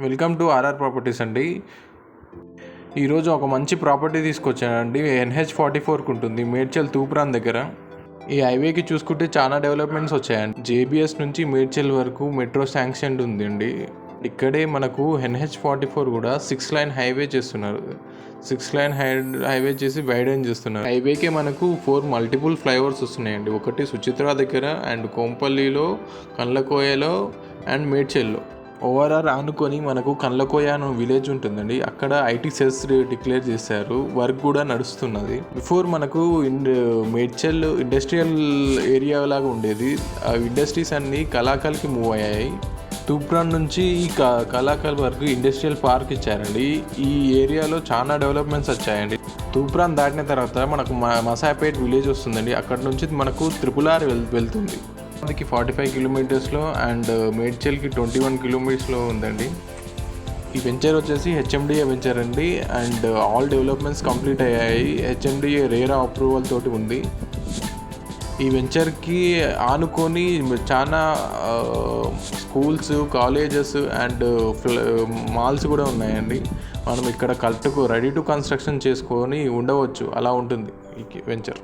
Welcome to RR properties అండి. ఈరోజు ఒక మంచి ప్రాపర్టీ తీసుకొచ్చానండి. NH44కు ఉంటుంది, మేడ్చల్ తూప్రాన్ దగ్గర. ఈ హైవేకి చూసుకుంటే చాలా డెవలప్మెంట్స్ వచ్చాయండి. JBS నుంచి మేడ్చల్ వరకు మెట్రో శాంక్షన్ ఉందండి. ఇక్కడే మనకు NH44 కూడా 6 లైన్ హైవే చేస్తున్నారు. 6 లైన్ హైవే చేసి వైడెన్ చేస్తున్నారు. హైవేకే మనకు 4 మల్టిపుల్ ఫ్లైఓవర్స్ వస్తున్నాయండి. ఒకటి సుచిత్ర దగ్గర అండ్ కోంపల్లిలో, కండ్లకోయలో అండ్ మేడ్చల్లో. ఓవరాల్ ఆనుకొని మనకు కండ్లకోయ అనే విలేజ్ ఉంటుందండి. అక్కడ IT సెస్ డిక్లేర్ చేశారు. వర్క్ కూడా నడుస్తున్నది. బిఫోర్ మనకు మేడ్చల్ ఇండస్ట్రియల్ ఏరియా లాగా ఉండేది. ఆ ఇండస్ట్రీస్ అన్నీ కలాకల్కి మూవ్ అయ్యాయి. తూప్రాన్ నుంచి ఈ కలాకల్ వరకు ఇండస్ట్రియల్ పార్క్ ఇచ్చారండి. ఈ ఏరియాలో చాలా డెవలప్మెంట్స్ వచ్చాయండి. తూప్రాన్ దాటిన తర్వాత మనకు మసాపేట్ విలేజ్ వస్తుందండి. అక్కడ నుంచి మనకు RRR వెళ్తుంది. మనకి 45 కిలోమీటర్స్లో అండ్ మేడ్చల్కి 21 కిలోమీటర్స్లో ఉందండి. ఈ వెంచర్ వచ్చేసి HMDA వెంచర్ అండి. అండ్ ఆల్ డెవలప్మెంట్స్ కంప్లీట్ అయ్యాయి. HMDA రేరా అప్రూవల్ తోటి ఉంది. ఈ వెంచర్కి ఆనుకొని చాలా స్కూల్స్, కాలేజెస్ అండ్ మాల్స్ కూడా ఉన్నాయండి. మనం ఇక్కడ కరెక్ట్గా రెడీ టు కన్స్ట్రక్షన్ చేసుకొని ఉండవచ్చు. అలా ఉంటుంది ఈ వెంచర్.